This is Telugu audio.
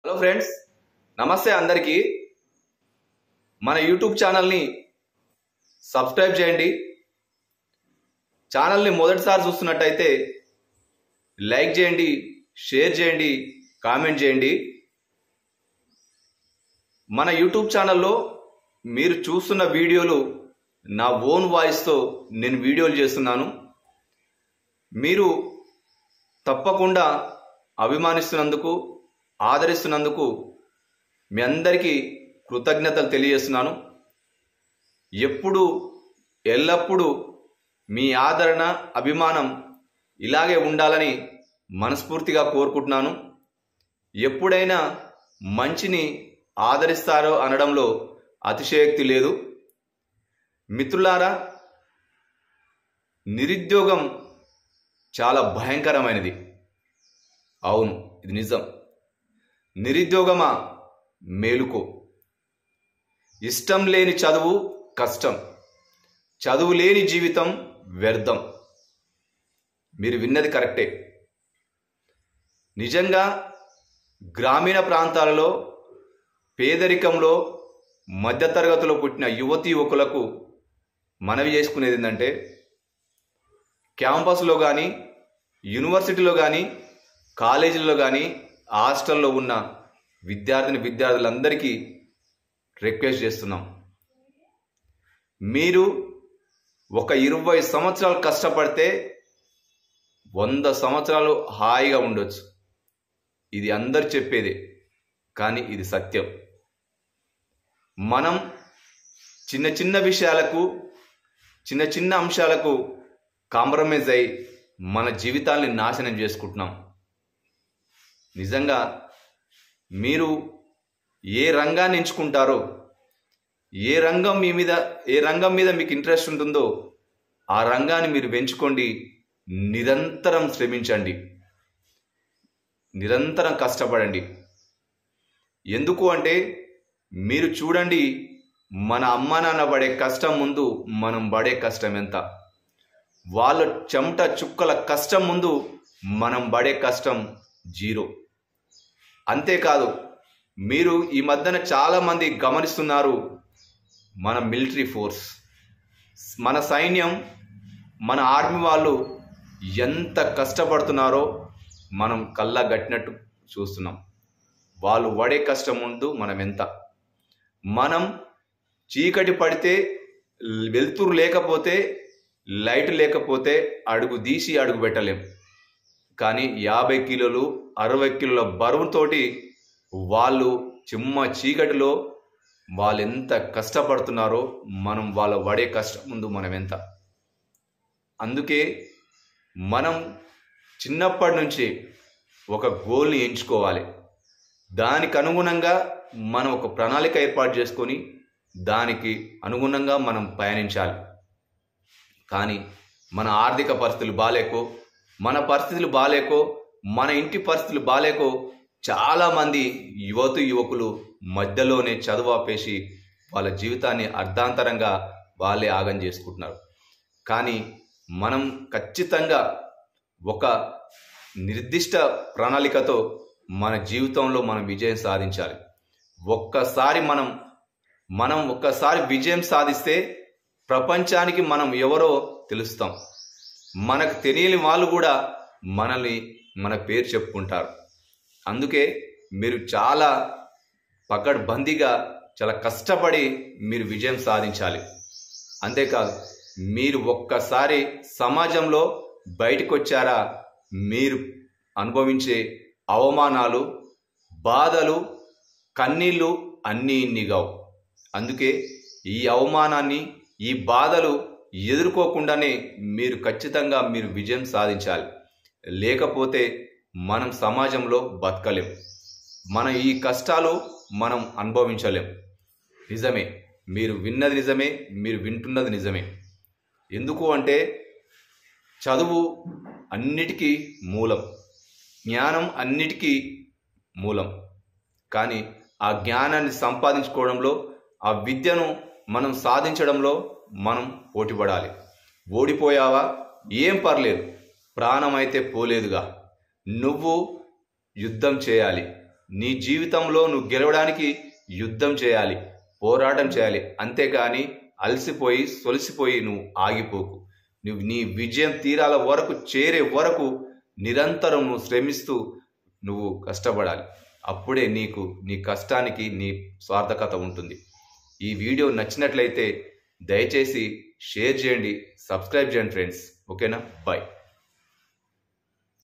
హలో ఫ్రెండ్స్, నమస్తే అందరికీ. మన యూట్యూబ్ ఛానల్ని సబ్స్క్రైబ్ చేయండి. ఛానల్ని మొదటిసారి చూస్తున్నట్టయితే లైక్ చేయండి, షేర్ చేయండి, కామెంట్ చేయండి. మన యూట్యూబ్ ఛానల్లో మీరు చూస్తున్న వీడియోలు నా ఓన్ వాయిస్తో నేను వీడియోలు చేస్తున్నాను. మీరు తప్పకుండా అభిమానిస్తున్నందుకు, ఆదరిస్తున్నందుకు మీ అందరికీ కృతజ్ఞతలు తెలియజేస్తున్నాను. ఎల్లప్పుడూ మీ ఆదరణ, అభిమానం ఇలాగే ఉండాలని మనస్ఫూర్తిగా కోరుకుంటున్నాను. ఎప్పుడైనా మంచిని ఆదరిస్తారో అనడంలో అతిశయోక్తి లేదు. మిత్రులారా, నిరుద్యోగం చాలా భయంకరమైనది. అవును, ఇది నిజం. నిరుద్యోగమా, మేలుకో. ఇష్టం లేని చదువు కష్టం, చదువు లేని జీవితం వ్యర్థం. మీరు విన్నది కరెక్టే. నిజంగా గ్రామీణ ప్రాంతాలలో, పేదరికంలో, మధ్యతరగతిలో పుట్టిన యువతీ యువకులకు మనవి చేసుకునేది ఏంటంటే, క్యాంపస్లో కానీ, యూనివర్సిటీలో కానీ, కాలేజీల్లో కానీ, హాస్టల్లో ఉన్న విద్యార్థులందరికీ రిక్వెస్ట్ చేస్తున్నాం. మీరు ఒక 20 సంవత్సరాలు కష్టపడితే 100 సంవత్సరాలు హాయిగా ఉండొచ్చు. ఇది అందరు చెప్పేదే, కానీ ఇది సత్యం. మనం చిన్న చిన్న విషయాలకు, చిన్న చిన్న అంశాలకు కాంప్రమైజ్ అయి మన జీవితాల్ని నాశనం చేసుకుంటున్నాం. నిజంగా మీరు ఏ రంగాన్ని ఎంచుకుంటారో, ఏ రంగం మీద మీకు ఇంట్రెస్ట్ ఉంటుందో ఆ రంగాన్ని మీరు ఎంచుకోండి. నిరంతరం శ్రమించండి, నిరంతరం కష్టపడండి. ఎందుకు అంటే, మీరు చూడండి, మన అమ్మా నాన్న పడే కష్టం ముందు మనం పడే కష్టం ఎంత. వాళ్ళ చెమట చుక్కల కష్టం ముందు మనం పడే కష్టం జీరో. అంతేకాదు, మీరు ఈ మధ్యన చాలామంది గమనిస్తున్నారు, మన మిలిటరీ ఫోర్స్, మన సైన్యం, మన ఆర్మీ వాళ్ళు ఎంత కష్టపడుతున్నారో మనం కళ్ళ గట్టినట్టు చూస్తున్నాం. వాళ్ళు పడే కష్టం ముందు మనం ఎంత. మనం చీకటి పడితే, వెలుతురు లేకపోతే, లైట్ లేకపోతే అడుగు తీసి అడుగు పెట్టలేం. కానీ 50 కిలోలు 60 కిలోల బరువుతోటి వాళ్ళు చిమ్మ చీకటిలో వాళ్ళు ఎంత కష్టపడుతున్నారో మనం వాళ్ళ పడే కష్టం ముందు మనం ఎంత. అందుకే మనం చిన్నప్పటి నుంచి ఒక గోల్ని ఎంచుకోవాలి. దానికి అనుగుణంగా మనం ఒక ప్రణాళిక ఏర్పాటు చేసుకొని దానికి అనుగుణంగా మనం పయనించాలి. కానీ మన ఆర్థిక పరిస్థితులు బాలేకో, మన పరిస్థితులు బాలేకో, మన ఇంటి పరిస్థితులు బాలేకో చాలామంది యువకులు మధ్యలోనే చదువు ఆపేసి వాళ్ళ జీవితాన్ని అర్ధాంతరంగా వాళ్ళే ఆగం చేసుకుంటున్నారు. కానీ మనం ఖచ్చితంగా ఒక నిర్దిష్ట ప్రణాళికతో మన జీవితంలో మనం విజయం సాధించాలి. ఒక్కసారి విజయం సాధిస్తే ప్రపంచానికి మనం ఎవరో తెలుస్తాం. మనకు తెలియని వాళ్ళు కూడా మన పేరు చెప్పుకుంటారు. అందుకే మీరు చాలా పకడ్బందీగా, చాలా కష్టపడి మీరు విజయం సాధించాలి. అంతేకాదు, మీరు ఒక్కసారి సమాజంలో బయటకు వచ్చారా, మీరు అనుభవించే అవమానాలు, బాధలు, కన్నీళ్ళు అన్నీ ఇన్నిగావు. అందుకే ఈ అవమానాన్ని, ఈ బాధలు ఎదుర్కోకుండానే మీరు ఖచ్చితంగా విజయం సాధించాలి. లేకపోతే మనం సమాజంలో బతకలేం. మన ఈ కష్టాలు మనం అనుభవించలేం. నిజమే, మీరు విన్నది నిజమే, మీరు వింటున్నది నిజమే. ఎందుకు అంటే, చదువు అన్నిటికీ మూలం, జ్ఞానం అన్నిటికీ మూలం. కానీ ఆ జ్ఞానాన్ని సంపాదించుకోవడంలో, ఆ విద్యను మనం సాధించడంలో మనం పోటీపడాలి. ఓడిపోయావా, ఏం పర్లేదు, ప్రాణం అయితే పోలేదుగా. నువ్వు యుద్ధం చేయాలి, నీ జీవితంలో నువ్వు గెలవడానికి యుద్ధం చేయాలి, పోరాటం చేయాలి. అంతేగాని అలసిపోయి సొలిసిపోయి నువ్వు ఆగిపోకు. నువ్వు నీ విజయం తీరాల వరకు చేరే వరకు నిరంతరం నువ్వు శ్రమిస్తూ నువ్వు కష్టపడాలి. అప్పుడే నీకు నీ కష్టానికి నీ సార్థకత ఉంటుంది. ఈ వీడియో నచ్చినట్లయితే దయచేసి షేర్ చేయండి, సబ్స్క్రైబ్ చేయండి ఫ్రెండ్స్. ఓకేనా? బాయ్.